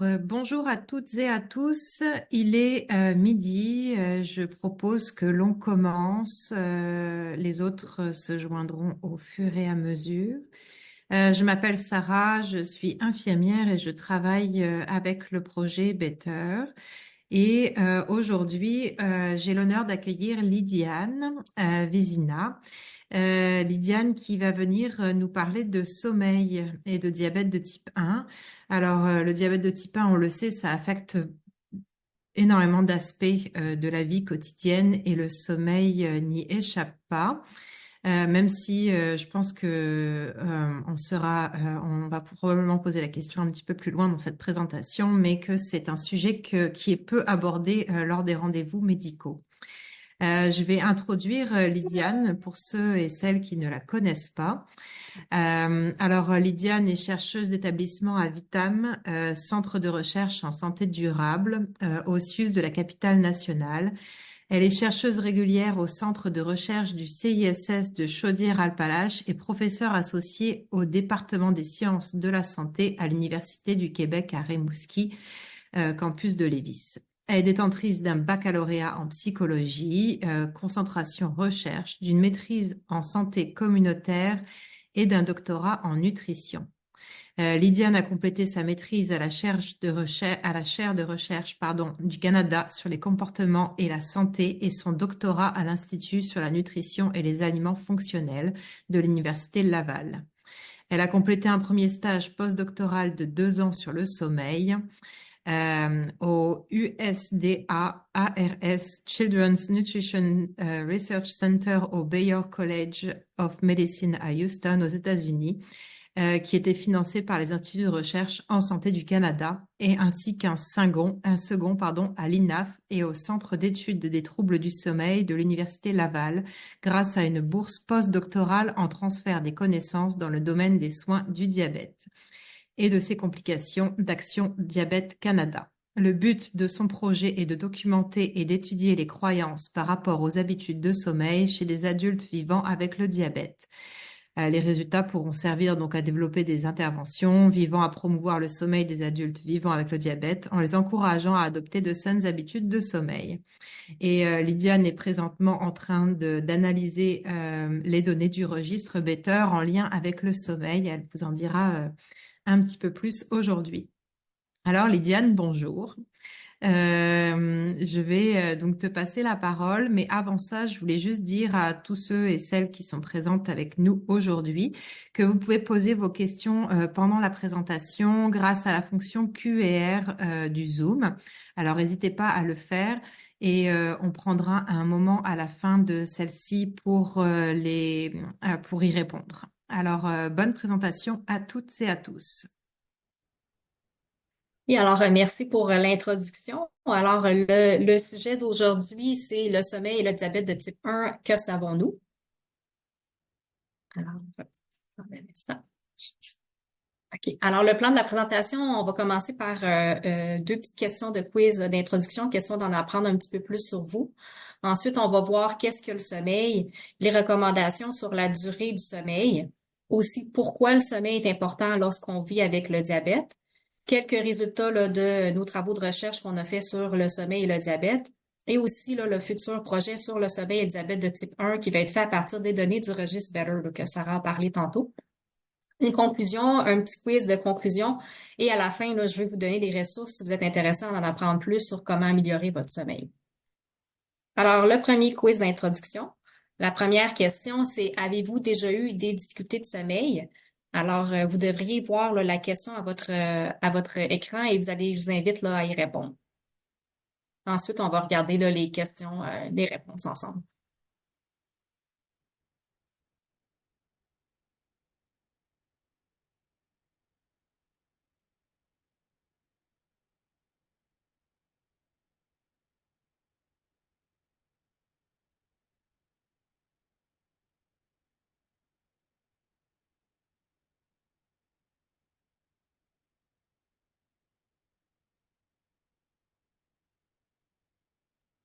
Bonjour à toutes et à tous. Il est midi. Je propose que l'on commence. Les autres se joindront au fur et à mesure. Je m'appelle Sarah, je suis infirmière et je travaille avec le projet Better. Et aujourd'hui, j'ai l'honneur d'accueillir Lydiane Vizina. Lydiane qui va venir nous parler de sommeil et de diabète de type 1. Alors, le diabète de type 1, on le sait, ça affecte énormément d'aspects de la vie quotidienne et le sommeil n'y échappe pas. Même si je pense que on va probablement poser la question un petit peu plus loin dans cette présentation, mais que c'est un sujet qui est peu abordé lors des rendez-vous médicaux. Je vais introduire Lydiane pour ceux et celles qui ne la connaissent pas. Alors, Lydiane est chercheuse d'établissement à Vitam, centre de recherche en santé durable, au CIUS de la capitale nationale. Elle est chercheuse régulière au centre de recherche du CISS de Chaudière-Appalaches et professeure associée au département des sciences de la santé à l'Université du Québec à Rimouski, campus de Lévis. Elle est détentrice d'un baccalauréat en psychologie, concentration recherche, d'une maîtrise en santé communautaire et d'un doctorat en nutrition. Lydiane a complété sa maîtrise à la chaire de recherche du Canada sur les comportements et la santé et son doctorat à l'Institut sur la nutrition et les aliments fonctionnels de l'Université Laval. Elle a complété un premier stage postdoctoral de 2 ans sur le sommeil au USDA ARS Children's Nutrition Research Center au Baylor College of Medicine à Houston, aux États-Unis, qui était financé par les instituts de recherche en santé du Canada, et ainsi qu'un second à l'INAF et au Centre d'études des troubles du sommeil de l'Université Laval, grâce à une bourse postdoctorale en transfert des connaissances dans le domaine des soins du diabète et de ses complications d'Action Diabète Canada. Le but de son projet est de documenter et d'étudier les croyances par rapport aux habitudes de sommeil chez des adultes vivant avec le diabète. Les résultats pourront servir donc à développer des interventions visant à promouvoir le sommeil des adultes vivant avec le diabète en les encourageant à adopter de saines habitudes de sommeil. Et Lydiane est présentement en train d'analyser les données du registre Better en lien avec le sommeil. Elle vous en dira un petit peu plus aujourd'hui. Alors Lydiane, bonjour. Je vais donc te passer la parole, mais avant ça, je voulais juste dire à tous ceux et celles qui sont présentes avec nous aujourd'hui que vous pouvez poser vos questions pendant la présentation grâce à la fonction Q&R du Zoom. Alors n'hésitez pas à le faire et on prendra un moment à la fin de celle-ci pour y répondre. Alors bonne présentation à toutes et à tous. Oui, alors merci pour l'introduction. Alors, le sujet d'aujourd'hui, c'est le sommeil et le diabète de type 1. Que savons-nous? Alors, attendez un instant. OK. Alors, le plan de la présentation, on va commencer par deux petites questions de quiz d'introduction, question d'en apprendre un petit peu plus sur vous. Ensuite, on va voir qu'est-ce que le sommeil, les recommandations sur la durée du sommeil, aussi pourquoi le sommeil est important lorsqu'on vit avec le diabète, quelques résultats là, de nos travaux de recherche qu'on a fait sur le sommeil et le diabète, et aussi là, le futur projet sur le sommeil et le diabète de type 1 qui va être fait à partir des données du registre Better là, que Sarah a parlé tantôt. Une conclusion, un petit quiz de conclusion. Et à la fin, là, je vais vous donner des ressources si vous êtes intéressé à en apprendre plus sur comment améliorer votre sommeil. Alors, le premier quiz d'introduction. La première question, c'est avez-vous déjà eu des difficultés de sommeil? Alors, vous devriez voir là, la question à votre écran et je vous invite là, à y répondre. Ensuite, on va regarder là, les questions, les réponses ensemble.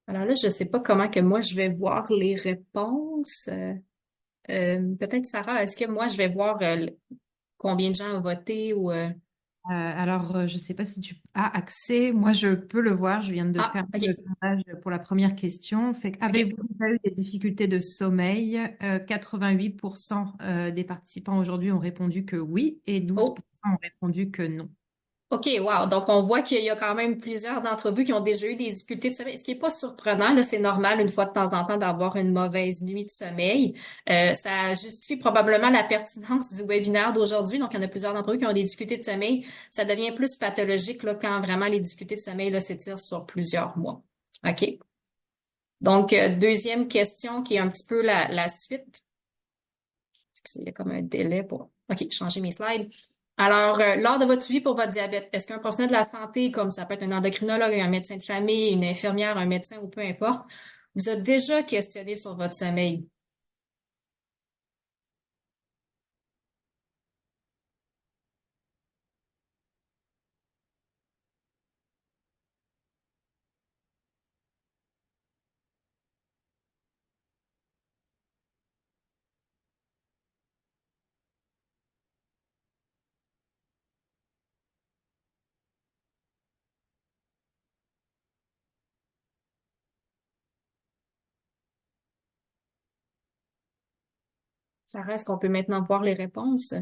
Alors là, je ne sais pas comment que moi je vais voir les réponses. Peut-être Sarah, est-ce que moi je vais voir combien de gens ont voté ou Je ne sais pas si tu as accès. Moi, je peux le voir. Je viens de Ah, faire le OK. sondage pour la première question. OK. Avez-vous déjà eu des difficultés de sommeil? 88% des participants aujourd'hui ont répondu que oui et Oh. 12% ont répondu que non. OK, wow. Donc, on voit qu'il y a quand même plusieurs d'entre vous qui ont déjà eu des difficultés de sommeil, ce qui est pas surprenant. Là, c'est normal une fois de temps en temps d'avoir une mauvaise nuit de sommeil. Ça justifie probablement la pertinence du webinaire d'aujourd'hui. Donc, il y en a plusieurs d'entre vous qui ont des difficultés de sommeil. Ça devient plus pathologique là, quand vraiment les difficultés de sommeil là, s'étirent sur plusieurs mois. OK. Donc, deuxième question qui est un petit peu la suite. Excusez, il y a comme un délai pour... OK, changer mes slides. Alors, lors de votre suivi pour votre diabète, est-ce qu'un professionnel de la santé, comme ça peut être un endocrinologue, un médecin de famille, une infirmière, un médecin ou peu importe, vous a déjà questionné sur votre sommeil? Sarah, est-ce qu'on peut maintenant voir les réponses?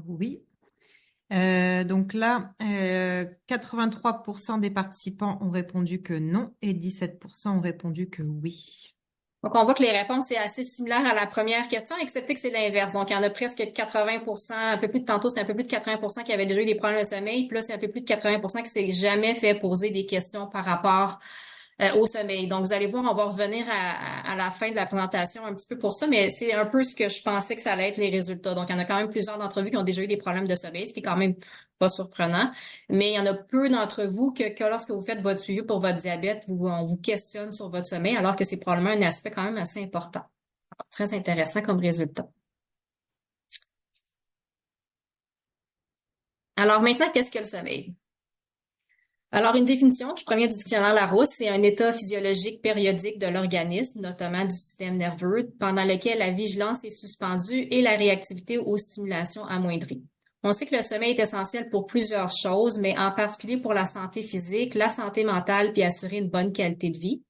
Oui. Donc là, 83% des participants ont répondu que non et 17% ont répondu que oui. Donc, on voit que les réponses sont assez similaires à la première question, excepté que c'est l'inverse. Donc, il y en a presque 80%, un peu plus de tantôt, c'était un peu plus de 80% qui avaient déjà eu des problèmes de sommeil. Puis là, c'est un peu plus de 80% qui s'est jamais fait poser des questions par rapport au sommeil. Donc, vous allez voir, on va revenir à la fin de la présentation un petit peu pour ça, mais c'est un peu ce que je pensais que ça allait être les résultats. Donc, il y en a quand même plusieurs d'entre vous qui ont déjà eu des problèmes de sommeil, ce qui est quand même pas surprenant. Mais il y en a peu d'entre vous que lorsque vous faites votre suivi pour votre diabète, on vous questionne sur votre sommeil, alors que c'est probablement un aspect quand même assez important. Alors, très intéressant comme résultat. Alors maintenant, qu'est-ce que le sommeil? Alors, une définition qui provient du dictionnaire Larousse, c'est un état physiologique périodique de l'organisme, notamment du système nerveux, pendant lequel la vigilance est suspendue et la réactivité aux stimulations amoindrie. On sait que le sommeil est essentiel pour plusieurs choses, mais en particulier pour la santé physique, la santé mentale, puis assurer une bonne qualité de vie.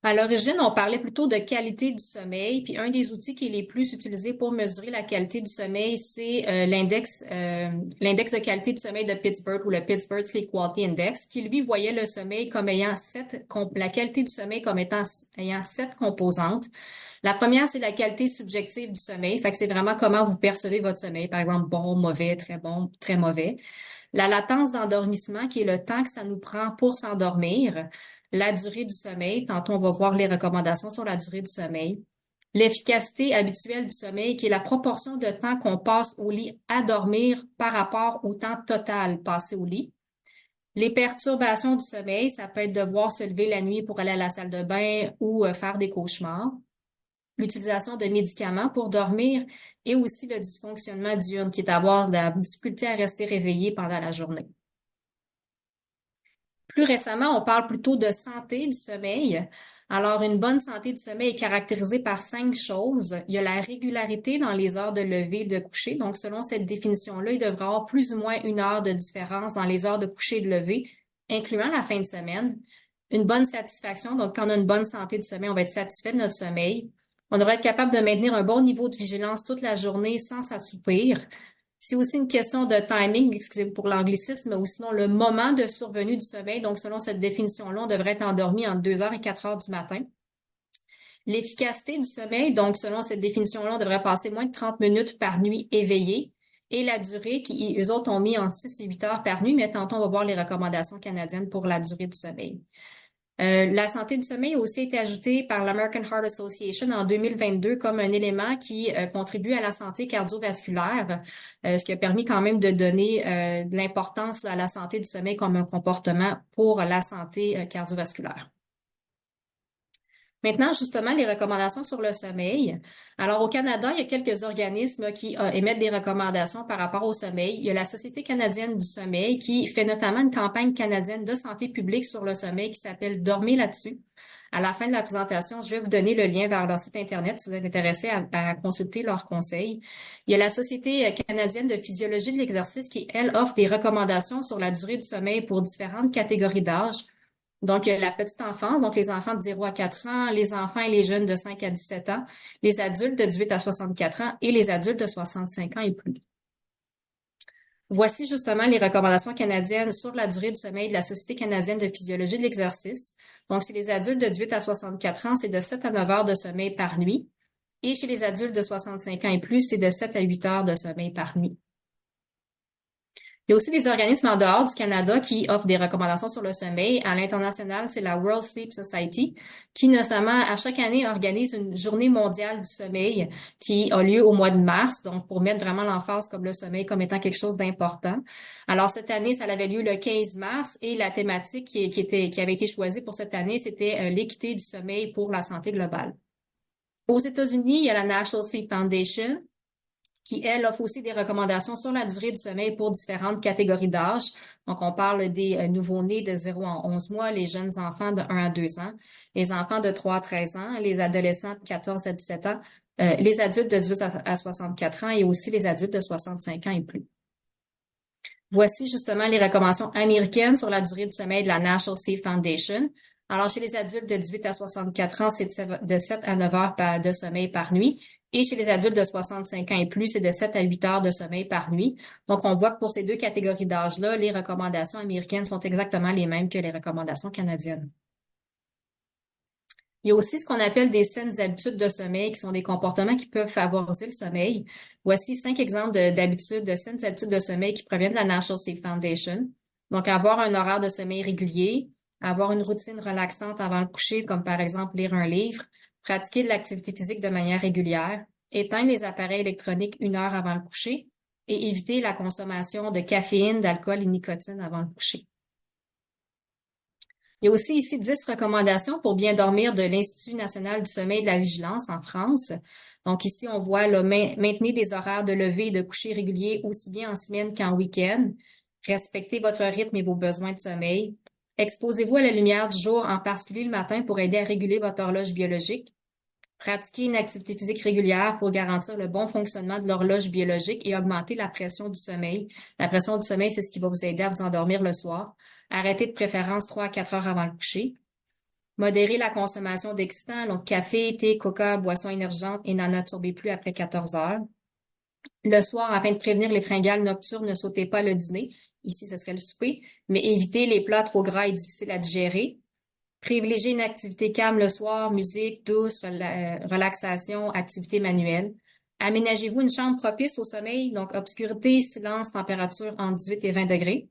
À l'origine, on parlait plutôt de qualité du sommeil, puis un des outils qui est les plus utilisés pour mesurer la qualité du sommeil, c'est l'index de qualité du sommeil de Pittsburgh ou le Pittsburgh Sleep Quality Index, qui lui voyait le sommeil comme ayant la qualité du sommeil comme ayant 7 composantes. La première, c'est la qualité subjective du sommeil, fait que c'est vraiment comment vous percevez votre sommeil, par exemple bon, très mauvais. La latence d'endormissement, qui est le temps que ça nous prend pour s'endormir. La durée du sommeil. Tantôt, on va voir les recommandations sur la durée du sommeil. L'efficacité habituelle du sommeil, qui est la proportion de temps qu'on passe au lit à dormir par rapport au temps total passé au lit. Les perturbations du sommeil, ça peut être devoir se lever la nuit pour aller à la salle de bain ou faire des cauchemars. L'utilisation de médicaments pour dormir et aussi le dysfonctionnement diurne, qui est d'avoir de la difficulté à rester réveillé pendant la journée. Plus récemment, on parle plutôt de santé du sommeil. Alors, une bonne santé du sommeil est caractérisée par 5 choses. Il y a la régularité dans les heures de lever et de coucher. Donc, selon cette définition-là, il devrait y avoir plus ou moins 1 heure de différence dans les heures de coucher et de lever, incluant la fin de semaine. Une bonne satisfaction. Donc, quand on a une bonne santé du sommeil, on va être satisfait de notre sommeil. On devrait être capable de maintenir un bon niveau de vigilance toute la journée sans s'assoupir. C'est aussi une question de timing, excusez-moi pour l'anglicisme, ou sinon le moment de survenue du sommeil. Donc, selon cette définition-là, on devrait être endormi entre 2 heures et 4 heures du matin. L'efficacité du sommeil, donc selon cette définition-là, on devrait passer moins de 30 minutes par nuit éveillé. Et la durée, qui eux autres ont mis entre 6 et 8 heures par nuit, mais tantôt on va voir les recommandations canadiennes pour la durée du sommeil. La santé du sommeil a aussi été ajoutée par l'American Heart Association en 2022 comme un élément qui contribue à la santé cardiovasculaire, ce qui a permis quand même de donner de l'importance à la santé du sommeil comme un comportement pour la santé cardiovasculaire. Maintenant, justement, les recommandations sur le sommeil. Alors, au Canada, il y a quelques organismes qui émettent des recommandations par rapport au sommeil. Il y a la Société canadienne du sommeil qui fait notamment une campagne canadienne de santé publique sur le sommeil qui s'appelle Dormez là-dessus. À la fin de la présentation, je vais vous donner le lien vers leur site Internet si vous êtes intéressé à consulter leurs conseils. Il y a la Société canadienne de physiologie de l'exercice qui, elle, offre des recommandations sur la durée du sommeil pour différentes catégories d'âge. Donc, il y a la petite enfance, donc les enfants de 0 à 4 ans, les enfants et les jeunes de 5 à 17 ans, les adultes de 18 à 64 ans et les adultes de 65 ans et plus. Voici justement les recommandations canadiennes sur la durée du sommeil de la Société canadienne de physiologie de l'exercice. Donc, chez les adultes de 18 à 64 ans, c'est de 7 à 9 heures de sommeil par nuit. Et chez les adultes de 65 ans et plus, c'est de 7 à 8 heures de sommeil par nuit. Il y a aussi des organismes en dehors du Canada qui offrent des recommandations sur le sommeil. À l'international, c'est la World Sleep Society qui, notamment, à chaque année, organise une journée mondiale du sommeil qui a lieu au mois de mars, donc pour mettre vraiment l'emphase comme le sommeil comme étant quelque chose d'important. Alors, cette année, ça avait lieu le 15 mars et la thématique qui avait été choisie pour cette année, c'était l'équité du sommeil pour la santé globale. Aux États-Unis, il y a la National Sleep Foundation qui, elle, offre aussi des recommandations sur la durée du sommeil pour différentes catégories d'âge. Donc, on parle des nouveau-nés de 0 à 11 mois, les jeunes enfants de 1 à 2 ans, les enfants de 3 à 13 ans, les adolescents de 14 à 17 ans, les adultes de 18 à 64 ans et aussi les adultes de 65 ans et plus. Voici justement les recommandations américaines sur la durée du sommeil de la National Sleep Foundation. Alors, chez les adultes de 18 à 64 ans, c'est de 7 à 9 heures de sommeil par nuit. Et chez les adultes de 65 ans et plus, c'est de 7 à 8 heures de sommeil par nuit. Donc, on voit que pour ces deux catégories d'âge-là, les recommandations américaines sont exactement les mêmes que les recommandations canadiennes. Il y a aussi ce qu'on appelle des saines habitudes de sommeil, qui sont des comportements qui peuvent favoriser le sommeil. Voici 5 exemples d'habitudes, de saines habitudes de sommeil qui proviennent de la National Sleep Foundation. Donc, avoir un horaire de sommeil régulier, avoir une routine relaxante avant le coucher, comme par exemple lire un livre, pratiquer de l'activité physique de manière régulière, éteindre les appareils électroniques 1 heure avant le coucher et éviter la consommation de caféine, d'alcool et de nicotine avant le coucher. Il y a aussi ici 10 recommandations pour bien dormir de l'Institut national du sommeil et de la vigilance en France. Donc ici, on voit maintenir des horaires de lever et de coucher réguliers aussi bien en semaine qu'en week-end. Respectez votre rythme et vos besoins de sommeil. Exposez-vous à la lumière du jour, en particulier le matin, pour aider à réguler votre horloge biologique. Pratiquez une activité physique régulière pour garantir le bon fonctionnement de l'horloge biologique et augmenter la pression du sommeil. La pression du sommeil, c'est ce qui va vous aider à vous endormir le soir. Arrêtez de préférence 3 à 4 heures avant le coucher. Modérez la consommation d'excitants, donc café, thé, coca, boissons énergisantes et n'en absorbez plus après 14 heures. Le soir, afin de prévenir les fringales nocturnes, ne sautez pas le dîner. Ici, ce serait le souper, mais évitez les plats trop gras et difficiles à digérer. Privilégiez une activité calme le soir, musique, douce, relaxation, activité manuelle. Aménagez-vous une chambre propice au sommeil, donc obscurité, silence, température entre 18 et 20 degrés.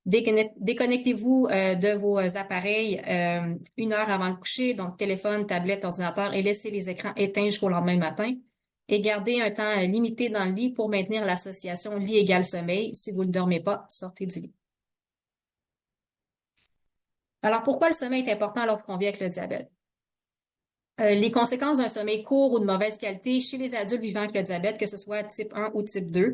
Déconnectez-vous de vos appareils 1 heure avant le coucher, donc téléphone, tablette, ordinateur, et laissez les écrans éteints jusqu'au lendemain matin. Et gardez un temps limité dans le lit pour maintenir l'association lit égale sommeil. Si vous ne dormez pas, sortez du lit. Alors, pourquoi le sommeil est important lorsqu'on vit avec le diabète? Les conséquences d'un sommeil court ou de mauvaise qualité chez les adultes vivant avec le diabète, que ce soit type 1 ou type 2,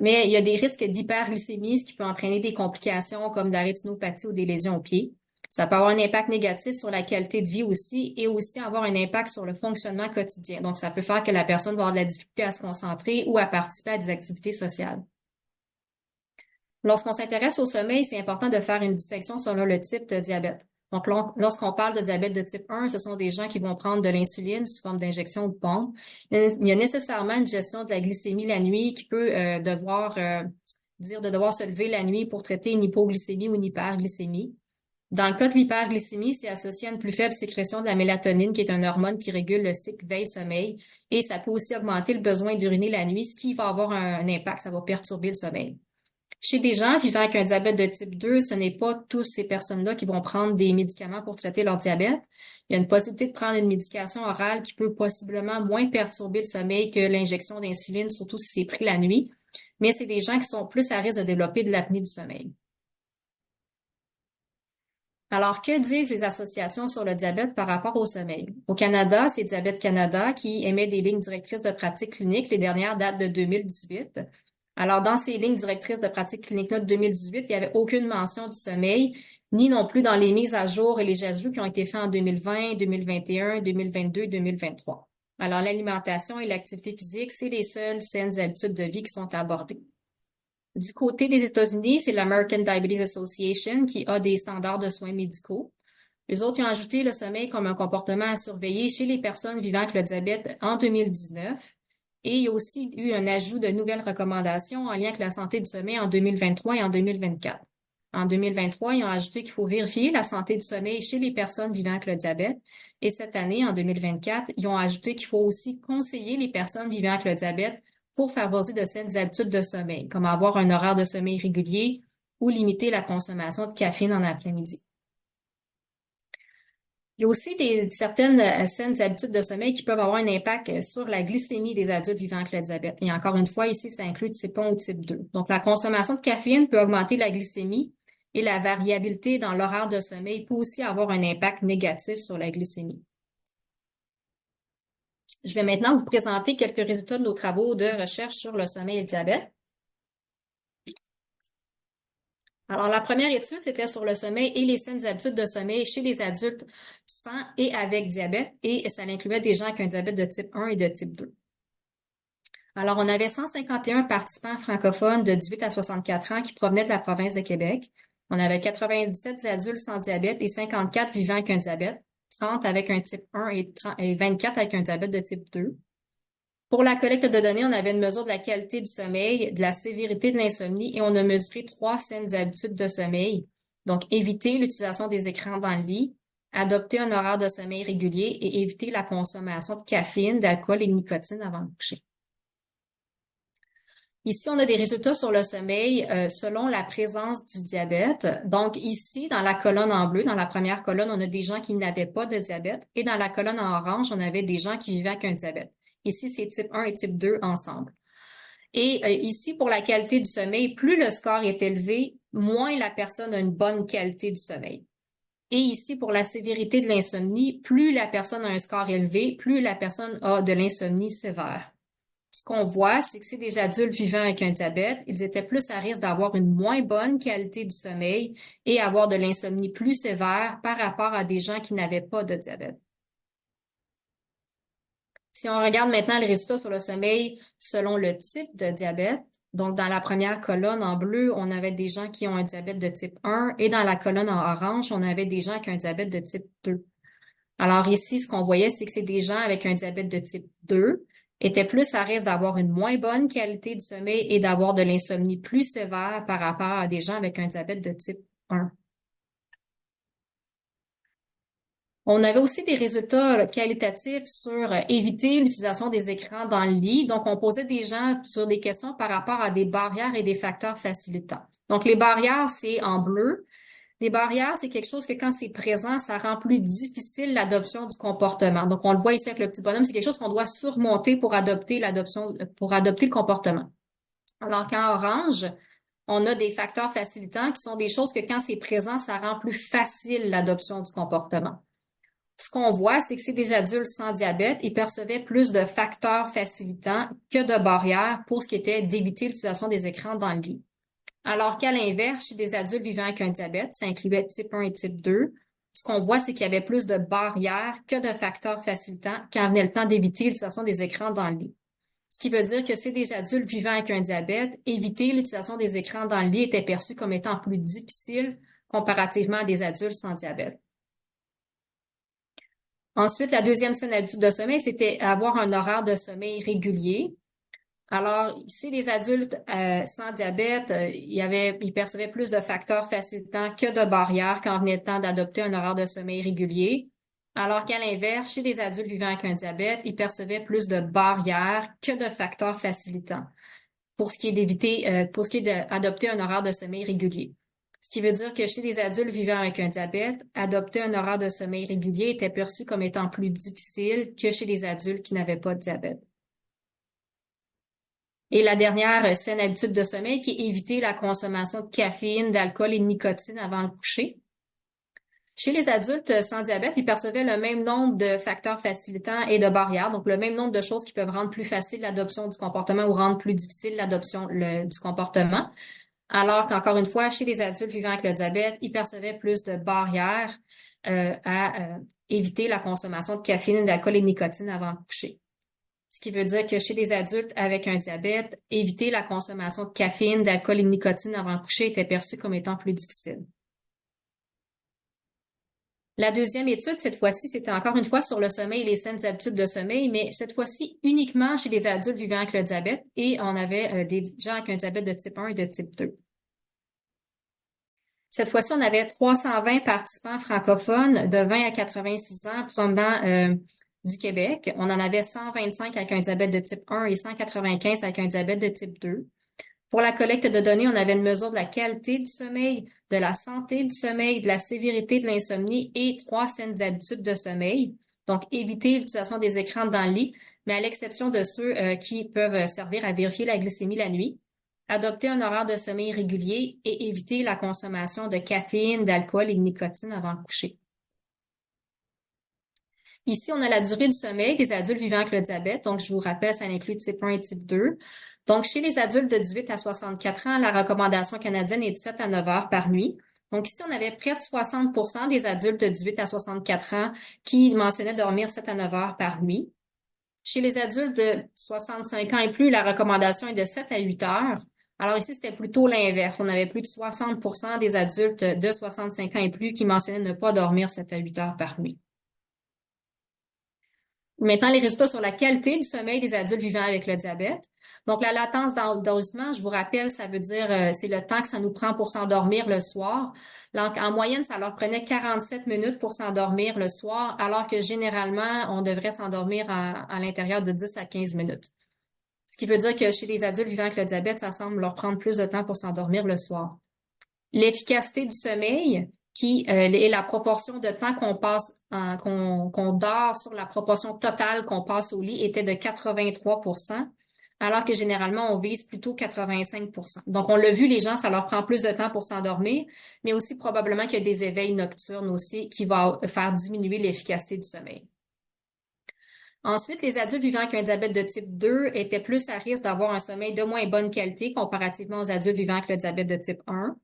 mais il y a des risques d'hyperglycémie, ce qui peut entraîner des complications comme de la rétinopathie ou des lésions aux pieds. Ça peut avoir un impact négatif sur la qualité de vie aussi et aussi avoir un impact sur le fonctionnement quotidien. Donc, ça peut faire que la personne va avoir de la difficulté à se concentrer ou à participer à des activités sociales. Lorsqu'on s'intéresse au sommeil, c'est important de faire une distinction selon le type de diabète. Donc, lorsqu'on parle de diabète de type 1, ce sont des gens qui vont prendre de l'insuline sous forme d'injection ou de pompe. Il y a nécessairement une gestion de la glycémie la nuit qui peut devoir se lever la nuit pour traiter une hypoglycémie ou une hyperglycémie. Dans le cas de l'hyperglycémie, c'est associé à une plus faible sécrétion de la mélatonine, qui est un hormone qui régule le cycle veille-sommeil, et ça peut aussi augmenter le besoin d'uriner la nuit, ce qui va avoir un impact, ça va perturber le sommeil. Chez des gens vivant avec un diabète de type 2, ce n'est pas tous ces personnes-là qui vont prendre des médicaments pour traiter leur diabète. Il y a une possibilité de prendre une médication orale qui peut possiblement moins perturber le sommeil que l'injection d'insuline, surtout si c'est pris la nuit. Mais c'est des gens qui sont plus à risque de développer de l'apnée du sommeil. Alors, que disent les associations sur le diabète par rapport au sommeil? Au Canada, c'est Diabète Canada qui émet des lignes directrices de pratique clinique. Les dernières datent de 2018. Alors, dans ces lignes directrices de pratique clinique-là de 2018, il n'y avait aucune mention du sommeil ni non plus dans les mises à jour et les ajouts qui ont été faits en 2020, 2021, 2022 et 2023. Alors, l'alimentation et l'activité physique, c'est les seules saines habitudes de vie qui sont abordées. Du côté des États-Unis, c'est l'American Diabetes Association qui a des standards de soins médicaux. Les autres ils ont ajouté le sommeil comme un comportement à surveiller chez les personnes vivant avec le diabète en 2019. Et il y a aussi eu un ajout de nouvelles recommandations en lien avec la santé du sommeil en 2023 et en 2024. En 2023, ils ont ajouté qu'il faut vérifier la santé du sommeil chez les personnes vivant avec le diabète. Et cette année, en 2024, ils ont ajouté qu'il faut aussi conseiller les personnes vivant avec le diabète pour favoriser de saines habitudes de sommeil, comme avoir un horaire de sommeil régulier ou limiter la consommation de caféine en après-midi. Il y a aussi certaines saines habitudes de sommeil qui peuvent avoir un impact sur la glycémie des adultes vivant avec le diabète. Et encore une fois, ici, ça inclut type 1 ou type 2. Donc, la consommation de caféine peut augmenter la glycémie et la variabilité dans l'horaire de sommeil peut aussi avoir un impact négatif sur la glycémie. Je vais maintenant vous présenter quelques résultats de nos travaux de recherche sur le sommeil et le diabète. Alors, la première étude, c'était sur le sommeil et les saines habitudes de sommeil chez les adultes sans et avec diabète, et ça incluait des gens avec un diabète de type 1 et de type 2. Alors, on avait 151 participants francophones de 18 à 64 ans qui provenaient de la province de Québec. On avait 97 adultes sans diabète et 54 vivant avec un diabète, 30 avec un type 1 et 24 avec un diabète de type 2. Pour la collecte de données, on avait une mesure de la qualité du sommeil, de la sévérité de l'insomnie et on a mesuré 3 saines habitudes de sommeil. Donc, éviter l'utilisation des écrans dans le lit, adopter un horaire de sommeil régulier et éviter la consommation de caféine, d'alcool et de nicotine avant de coucher. Ici, on a des résultats sur le sommeil selon la présence du diabète. Donc, ici, dans la colonne en bleu, dans la première colonne, on a des gens qui n'avaient pas de diabète et dans la colonne en orange, on avait des gens qui vivaient avec un diabète. Ici, c'est type 1 et type 2 ensemble. Et ici, pour la qualité du sommeil, plus le score est élevé, moins la personne a une bonne qualité du sommeil. Et ici, pour la sévérité de l'insomnie, plus la personne a un score élevé, plus la personne a de l'insomnie sévère. Ce qu'on voit, c'est que c'est des adultes vivant avec un diabète, ils étaient plus à risque d'avoir une moins bonne qualité du sommeil et avoir de l'insomnie plus sévère par rapport à des gens qui n'avaient pas de diabète. Si on regarde maintenant les résultats sur le sommeil selon le type de diabète, donc dans la première colonne en bleu, on avait des gens qui ont un diabète de type 1 et dans la colonne en orange, on avait des gens qui ont un diabète de type 2. Alors ici, ce qu'on voyait, c'est que c'est des gens avec un diabète de type 2 étaient plus à risque d'avoir une moins bonne qualité du sommeil et d'avoir de l'insomnie plus sévère par rapport à des gens avec un diabète de type 1. On avait aussi des résultats qualitatifs sur éviter l'utilisation des écrans dans le lit. Donc, on posait des gens sur des questions par rapport à des barrières et des facteurs facilitants. Donc, les barrières, c'est en bleu. Les barrières, c'est quelque chose que quand c'est présent, ça rend plus difficile l'adoption du comportement. Donc, on le voit ici avec le petit bonhomme, c'est quelque chose qu'on doit surmonter pour adopter le comportement. Alors qu'en orange, on a des facteurs facilitants qui sont des choses que quand c'est présent, ça rend plus facile l'adoption du comportement. Ce qu'on voit, c'est que c'est des adultes sans diabète, ils percevaient plus de facteurs facilitants que de barrières pour ce qui était d'éviter l'utilisation des écrans dans le lit. Alors qu'à l'inverse, chez des adultes vivant avec un diabète, ça incluait type 1 et type 2, ce qu'on voit, c'est qu'il y avait plus de barrières que de facteurs facilitants quand venait le temps d'éviter l'utilisation des écrans dans le lit. Ce qui veut dire que c'est des adultes vivant avec un diabète, éviter l'utilisation des écrans dans le lit était perçu comme étant plus difficile comparativement à des adultes sans diabète. Ensuite, la deuxième saine habitude de sommeil, c'était avoir un horaire de sommeil régulier. Alors, ici, les adultes sans diabète, ils percevaient plus de facteurs facilitants que de barrières quand venait le temps d'adopter un horaire de sommeil régulier. Alors qu'à l'inverse, chez les adultes vivant avec un diabète, ils percevaient plus de barrières que de facteurs facilitants pour ce qui est d'adopter un horaire de sommeil régulier. Ce qui veut dire que chez les adultes vivant avec un diabète, adopter un horaire de sommeil régulier était perçu comme étant plus difficile que chez les adultes qui n'avaient pas de diabète. Et la dernière saine habitude de sommeil qui est éviter la consommation de caféine, d'alcool et de nicotine avant le coucher. Chez les adultes sans diabète, ils percevaient le même nombre de facteurs facilitants et de barrières, donc le même nombre de choses qui peuvent rendre plus facile l'adoption du comportement ou rendre plus difficile l'adoption du comportement. alors qu'encore une fois, chez les adultes vivant avec le diabète, ils percevaient plus de barrières à éviter la consommation de caféine, d'alcool et de nicotine avant de coucher. Ce qui veut dire que chez les adultes avec un diabète, éviter la consommation de caféine, d'alcool et de nicotine avant de coucher était perçu comme étant plus difficile. La deuxième étude, cette fois-ci, c'était encore une fois sur le sommeil et les saines habitudes de sommeil, mais cette fois-ci uniquement chez les adultes vivant avec le diabète et on avait des gens avec un diabète de type 1 et de type 2. Cette fois-ci, on avait 320 participants francophones de 20 à 86 ans provenant du Québec. On en avait 125 avec un diabète de type 1 et 195 avec un diabète de type 2. Pour la collecte de données, on avait une mesure de la qualité du sommeil, de la santé du sommeil, de la sévérité de l'insomnie et 3 saines habitudes de sommeil. Donc, éviter l'utilisation des écrans dans le lit, mais à l'exception de ceux qui peuvent servir à vérifier la glycémie la nuit. Adopter un horaire de sommeil régulier et éviter la consommation de caféine, d'alcool et de nicotine avant de coucher. Ici, on a la durée du sommeil des adultes vivant avec le diabète. Donc, je vous rappelle, ça inclut type 1 et type 2. Donc, chez les adultes de 18 à 64 ans, la recommandation canadienne est de 7 à 9 heures par nuit. Donc, ici, on avait près de 60% des adultes de 18 à 64 ans qui mentionnaient dormir 7 à 9 heures par nuit. Chez les adultes de 65 ans et plus, la recommandation est de 7 à 8 heures. Alors ici, c'était plutôt l'inverse. On avait plus de 60% des adultes de 65 ans et plus qui mentionnaient ne pas dormir 7 à 8 heures par nuit. Maintenant, les résultats sur la qualité du sommeil des adultes vivant avec le diabète. Donc, la latence d'endormissement, je vous rappelle, ça veut dire c'est le temps que ça nous prend pour s'endormir le soir. Donc, en moyenne, ça leur prenait 47 minutes pour s'endormir le soir, alors que généralement, on devrait s'endormir à l'intérieur de 10 à 15 minutes. Ce qui veut dire que chez les adultes vivant avec le diabète, ça semble leur prendre plus de temps pour s'endormir le soir. L'efficacité du sommeil, qui est la proportion de temps qu'on passe, qu'on dort sur la proportion totale qu'on passe au lit, était de 83%, alors que généralement, on vise plutôt 85%. Donc, on l'a vu, les gens, ça leur prend plus de temps pour s'endormir, mais aussi probablement qu'il y a des éveils nocturnes aussi qui vont faire diminuer l'efficacité du sommeil. Ensuite, les adultes vivant avec un diabète de type 2 étaient plus à risque d'avoir un sommeil de moins bonne qualité comparativement aux adultes vivant avec le diabète de type 1.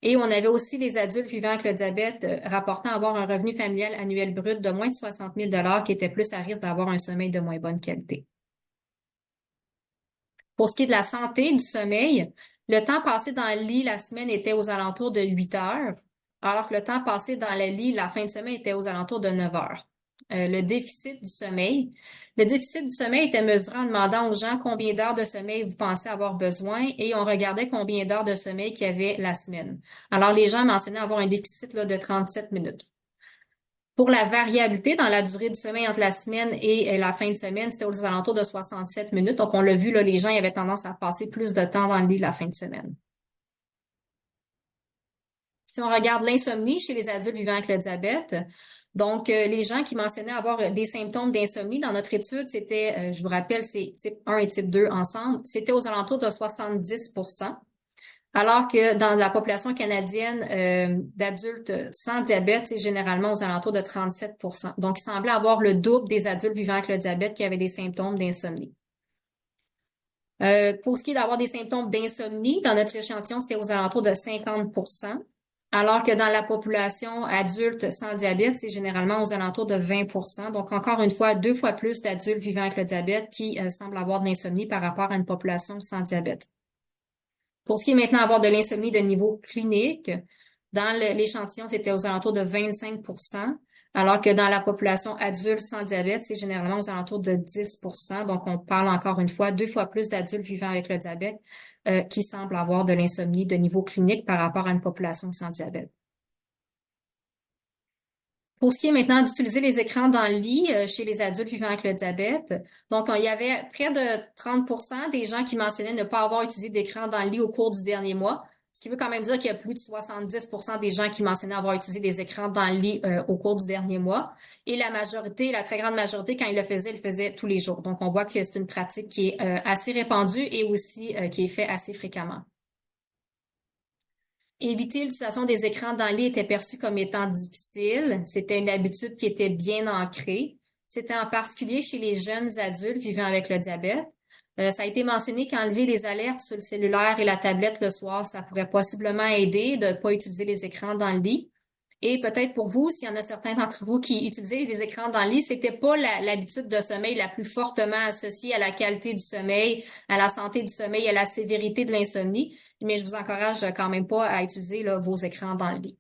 Et on avait aussi les adultes vivant avec le diabète rapportant avoir un revenu familial annuel brut de moins de 60 000 qui étaient plus à risque d'avoir un sommeil de moins bonne qualité. Pour ce qui est de la santé du sommeil, le temps passé dans le lit la semaine était aux alentours de 8 heures, alors que le temps passé dans le lit la fin de semaine était aux alentours de 9 heures. Le déficit du sommeil. Le déficit du sommeil était mesuré en demandant aux gens combien d'heures de sommeil vous pensez avoir besoin et on regardait combien d'heures de sommeil qu'il y avait la semaine. Alors, les gens mentionnaient avoir un déficit là, de 37 minutes. Pour la variabilité dans la durée du sommeil entre la semaine et la fin de semaine, c'était aux alentours de 67 minutes. Donc, on l'a vu, là, les gens avaient tendance à passer plus de temps dans le lit la fin de semaine. Si on regarde l'insomnie chez les adultes vivant avec le diabète, donc les gens qui mentionnaient avoir des symptômes d'insomnie dans notre étude, c'était, je vous rappelle, c'est type 1 et type 2 ensemble, c'était aux alentours de 70%, alors que dans la population canadienne d'adultes sans diabète, c'est généralement aux alentours de 37%. Donc, il semblait avoir le double des adultes vivant avec le diabète qui avaient des symptômes d'insomnie. Pour ce qui est d'avoir des symptômes d'insomnie, dans notre échantillon, c'était aux alentours de 50%. Alors que dans la population adulte sans diabète, c'est généralement aux alentours de 20%. Donc, encore une fois, 2 fois plus d'adultes vivant avec le diabète qui semblent avoir de l'insomnie par rapport à une population sans diabète. Pour ce qui est maintenant d'avoir de l'insomnie de niveau clinique, dans l'échantillon, c'était aux alentours de 25%, alors que dans la population adulte sans diabète, c'est généralement aux alentours de 10%. Donc, on parle encore une fois 2 fois plus d'adultes vivant avec le diabète qui semblent avoir de l'insomnie de niveau clinique par rapport à une population sans diabète. Pour ce qui est maintenant d'utiliser les écrans dans le lit chez les adultes vivant avec le diabète, donc il y avait près de 30% des gens qui mentionnaient ne pas avoir utilisé d'écran dans le lit au cours du dernier mois, ce qui veut quand même dire qu'il y a plus de 70% des gens qui mentionnaient avoir utilisé des écrans dans le lit au cours du dernier mois. Et la majorité, la très grande majorité, quand ils le faisaient tous les jours. Donc on voit que c'est une pratique qui est assez répandue et aussi qui est faite assez fréquemment. Éviter l'utilisation des écrans dans le lit était perçu comme étant difficile. C'était une habitude qui était bien ancrée. C'était en particulier chez les jeunes adultes vivant avec le diabète. Ça a été mentionné qu'enlever les alertes sur le cellulaire et la tablette le soir, ça pourrait possiblement aider de ne pas utiliser les écrans dans le lit. Et peut-être pour vous, s'il y en a certains d'entre vous qui utilisaient les écrans dans le lit, c'était pas l'habitude de sommeil la plus fortement associée à la qualité du sommeil, à la santé du sommeil, à la sévérité de l'insomnie, mais je vous encourage quand même pas à utiliser là, vos écrans dans le lit.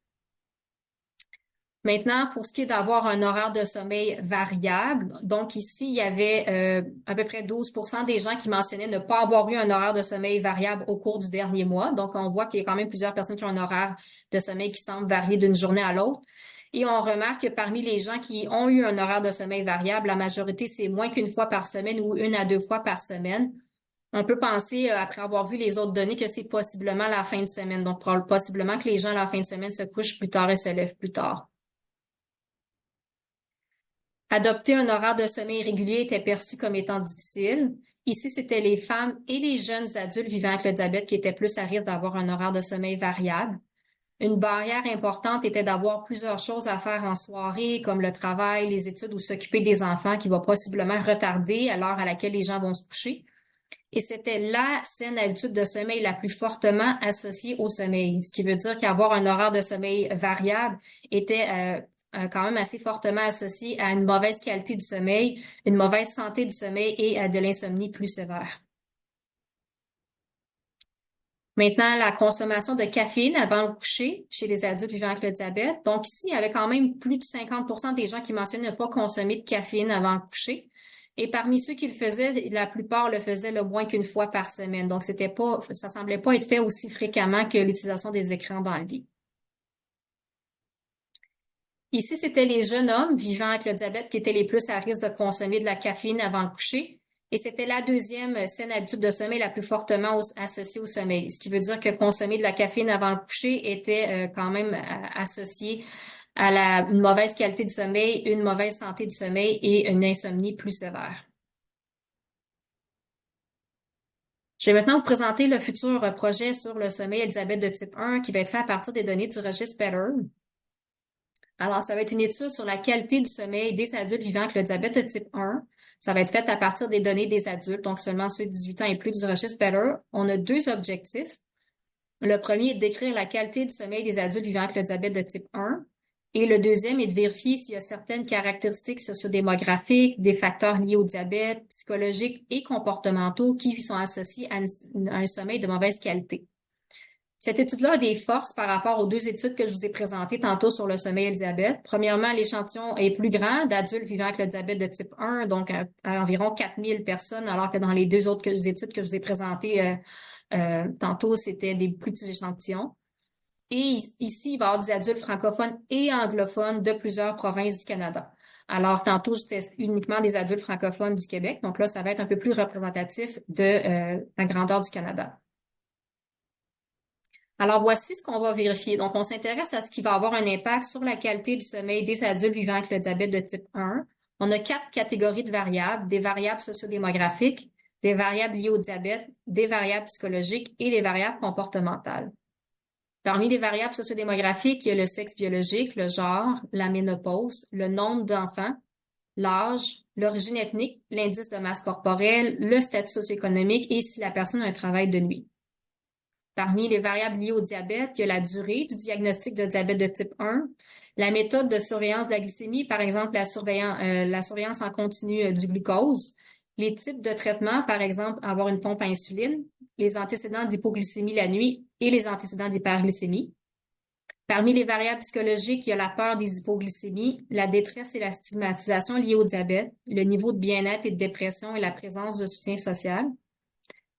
Maintenant, pour ce qui est d'avoir un horaire de sommeil variable, donc ici, il y avait à peu près 12% des gens qui mentionnaient ne pas avoir eu un horaire de sommeil variable au cours du dernier mois. Donc, on voit qu'il y a quand même plusieurs personnes qui ont un horaire de sommeil qui semble varier d'une journée à l'autre. Et on remarque que parmi les gens qui ont eu un horaire de sommeil variable, la majorité, c'est moins qu'une fois par semaine ou 1 à 2 fois par semaine. On peut penser, après avoir vu les autres données, que c'est possiblement la fin de semaine. Donc, possiblement que les gens, à la fin de semaine, se couchent plus tard et se lèvent plus tard. Adopter un horaire de sommeil régulier était perçu comme étant difficile. Ici, c'était les femmes et les jeunes adultes vivant avec le diabète qui étaient plus à risque d'avoir un horaire de sommeil variable. Une barrière importante était d'avoir plusieurs choses à faire en soirée, comme le travail, les études ou s'occuper des enfants, qui va possiblement retarder à l'heure à laquelle les gens vont se coucher. Et c'était la saine habitude de sommeil la plus fortement associée au sommeil, ce qui veut dire qu'avoir un horaire de sommeil variable était quand même assez fortement associé à une mauvaise qualité du sommeil, une mauvaise santé du sommeil et à de l'insomnie plus sévère. Maintenant, la consommation de caféine avant le coucher chez les adultes vivant avec le diabète. Donc ici, il y avait quand même plus de 50% des gens qui mentionnaient ne pas consommer de caféine avant le coucher. Et parmi ceux qui le faisaient, la plupart le faisaient le moins qu'une fois par semaine. Donc, ça semblait pas être fait aussi fréquemment que l'utilisation des écrans dans le lit. Ici, c'était les jeunes hommes vivant avec le diabète qui étaient les plus à risque de consommer de la caféine avant le coucher. Et c'était la deuxième saine habitude de sommeil la plus fortement associée au sommeil. Ce qui veut dire que consommer de la caféine avant le coucher était quand même associé à une mauvaise qualité du sommeil, une mauvaise santé du sommeil et une insomnie plus sévère. Je vais maintenant vous présenter le futur projet sur le sommeil et le diabète de type 1 qui va être fait à partir des données du registre Better. Alors, ça va être une étude sur la qualité du sommeil des adultes vivant avec le diabète de type 1. Ça va être fait à partir des données des adultes, donc seulement ceux de 18 ans et plus du registre Better. On a 2 objectifs. Le premier est de décrire la qualité du sommeil des adultes vivant avec le diabète de type 1. Et le deuxième est de vérifier s'il y a certaines caractéristiques sociodémographiques, des facteurs liés au diabète, psychologiques et comportementaux qui sont associés à un sommeil de mauvaise qualité. Cette étude-là a des forces par rapport aux 2 études que je vous ai présentées tantôt sur le sommeil et le diabète. Premièrement, l'échantillon est plus grand d'adultes vivant avec le diabète de type 1, donc à environ 4000 personnes, alors que dans les 2 autres études que je vous ai présentées tantôt, c'était des plus petits échantillons. Et ici, il va y avoir des adultes francophones et anglophones de plusieurs provinces du Canada. Alors, tantôt, je teste uniquement des adultes francophones du Québec. Donc là, ça va être un peu plus représentatif de la grandeur du Canada. Alors, voici ce qu'on va vérifier. Donc, on s'intéresse à ce qui va avoir un impact sur la qualité du sommeil des adultes vivant avec le diabète de type 1. On a 4 catégories de variables, des variables sociodémographiques, des variables liées au diabète, des variables psychologiques et des variables comportementales. Parmi les variables sociodémographiques, il y a le sexe biologique, le genre, la ménopause, le nombre d'enfants, l'âge, l'origine ethnique, l'indice de masse corporelle, le statut socio-économique et si la personne a un travail de nuit. Parmi les variables liées au diabète, il y a la durée du diagnostic de diabète de type 1, la méthode de surveillance de la glycémie, par exemple la surveillance en continu du glucose, les types de traitements, par exemple avoir une pompe à insuline, les antécédents d'hypoglycémie la nuit et les antécédents d'hyperglycémie. Parmi les variables psychologiques, il y a la peur des hypoglycémies, la détresse et la stigmatisation liées au diabète, le niveau de bien-être et de dépression et la présence de soutien social.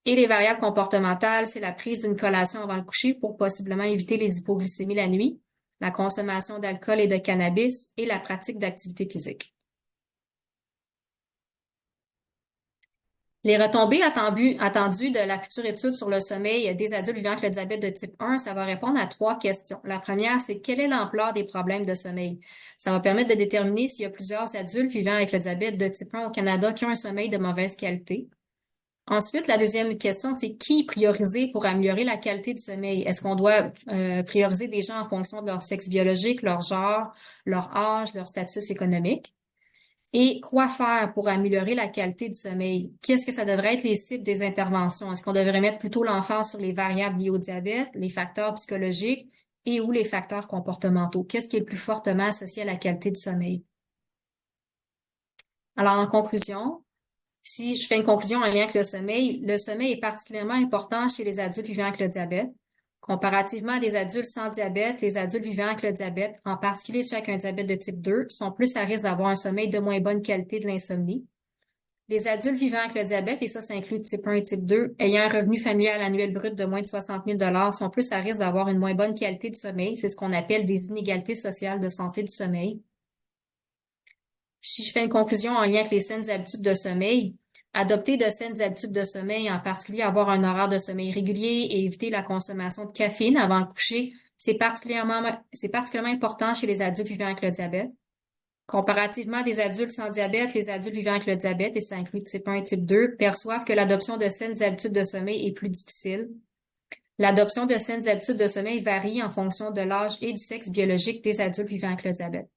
Et les variables comportementales, c'est la prise d'une collation avant le coucher pour possiblement éviter les hypoglycémies la nuit, la consommation d'alcool et de cannabis et la pratique d'activité physique. Les retombées attendues de la future étude sur le sommeil des adultes vivant avec le diabète de type 1, ça va répondre à 3 questions. La première, c'est quelle est l'ampleur des problèmes de sommeil? Ça va permettre de déterminer s'il y a plusieurs adultes vivant avec le diabète de type 1 au Canada qui ont un sommeil de mauvaise qualité. Ensuite, la deuxième question, c'est qui prioriser pour améliorer la qualité du sommeil? Est-ce qu'on doit prioriser des gens en fonction de leur sexe biologique, leur genre, leur âge, leur statut économique? Et quoi faire pour améliorer la qualité du sommeil? Qu'est-ce que ça devrait être les cibles des interventions? Est-ce qu'on devrait mettre plutôt l'emphase sur les variables liées au diabète, les facteurs psychologiques et ou les facteurs comportementaux? Qu'est-ce qui est le plus fortement associé à la qualité du sommeil? Alors, en conclusion, si je fais une conclusion en lien avec le sommeil est particulièrement important chez les adultes vivant avec le diabète. Comparativement à des adultes sans diabète, les adultes vivant avec le diabète, en particulier ceux avec un diabète de type 2, sont plus à risque d'avoir un sommeil de moins bonne qualité, de l'insomnie. Les adultes vivant avec le diabète, et ça inclut type 1 et type 2, ayant un revenu familial annuel brut de moins de 60 000 sont plus à risque d'avoir une moins bonne qualité de sommeil. C'est ce qu'on appelle des inégalités sociales de santé du sommeil. Si je fais une conclusion en lien avec les saines habitudes de sommeil, adopter de saines habitudes de sommeil, en particulier avoir un horaire de sommeil régulier et éviter la consommation de caféine avant le coucher, c'est particulièrement important chez les adultes vivant avec le diabète. Comparativement à des adultes sans diabète, les adultes vivant avec le diabète, et ça inclut type 1 et type 2, perçoivent que l'adoption de saines habitudes de sommeil est plus difficile. L'adoption de saines habitudes de sommeil varie en fonction de l'âge et du sexe biologique des adultes vivant avec le diabète.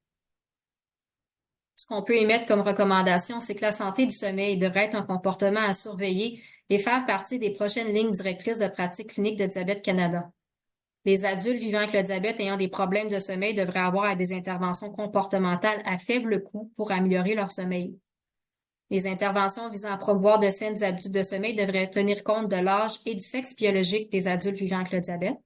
Ce qu'on peut émettre comme recommandation, c'est que la santé du sommeil devrait être un comportement à surveiller et faire partie des prochaines lignes directrices de pratique clinique de Diabète Canada. Les adultes vivant avec le diabète ayant des problèmes de sommeil devraient avoir des interventions comportementales à faible coût pour améliorer leur sommeil. Les interventions visant à promouvoir de saines habitudes de sommeil devraient tenir compte de l'âge et du sexe biologique des adultes vivant avec le diabète.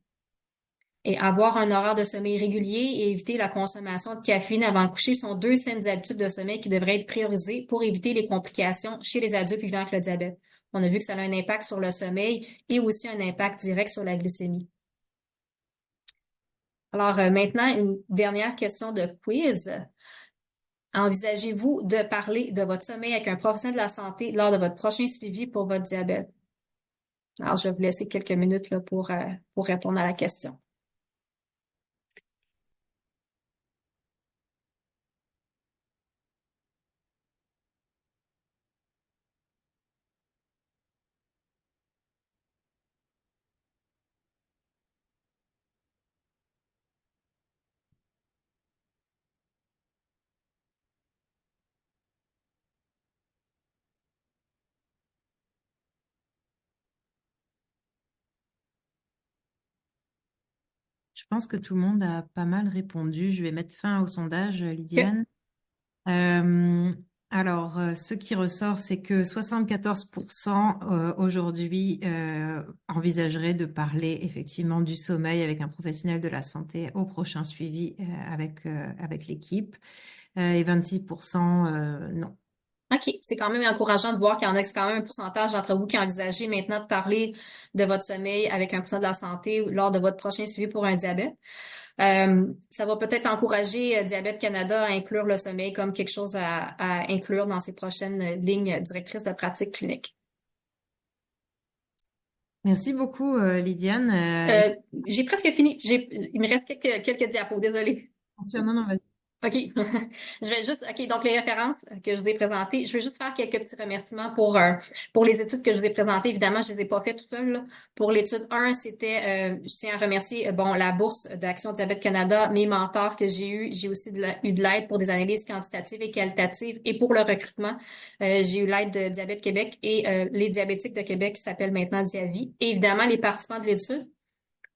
Et avoir un horaire de sommeil régulier et éviter la consommation de caféine avant le coucher sont deux saines habitudes de sommeil qui devraient être priorisées pour éviter les complications chez les adultes vivant avec le diabète. On a vu que ça a un impact sur le sommeil et aussi un impact direct sur la glycémie. Alors maintenant, une dernière question de quiz. Envisagez-vous de parler de votre sommeil avec un professionnel de la santé lors de votre prochain suivi pour votre diabète? Alors, je vais vous laisser quelques minutes là, pour répondre à la question. Je pense que tout le monde a pas mal répondu. Je vais mettre fin au sondage, OK. Lydiane. Alors, ce qui ressort, c'est que 74% aujourd'hui envisageraient de parler effectivement du sommeil avec un professionnel de la santé au prochain suivi avec l'équipe et 26% non. OK, c'est quand même encourageant de voir qu'il y en a quand même un pourcentage d'entre vous qui envisagez maintenant de parler de votre sommeil avec un professionnel de la santé lors de votre prochain suivi pour un diabète. Ça va peut-être encourager Diabète Canada à inclure le sommeil comme quelque chose à inclure dans ses prochaines lignes directrices de pratique clinique. Merci beaucoup, Lydiane. Euh, j'ai presque fini. Il me reste quelques diapos, désolée. Non, non, vas-y. OK. OK, donc les références que je vous ai présentées, je vais juste faire quelques petits remerciements pour les études que je vous ai présentées. Évidemment, je les ai pas faites tout seul, là. Pour l'étude 1, je tiens à remercier, la bourse d'Action Diabète Canada, mes mentors que j'ai eus. J'ai aussi eu de l'aide pour des analyses quantitatives et qualitatives et pour le recrutement. J'ai eu l'aide de Diabète Québec et les diabétiques de Québec qui s'appellent maintenant Diavi. Et évidemment, les participants de l'étude.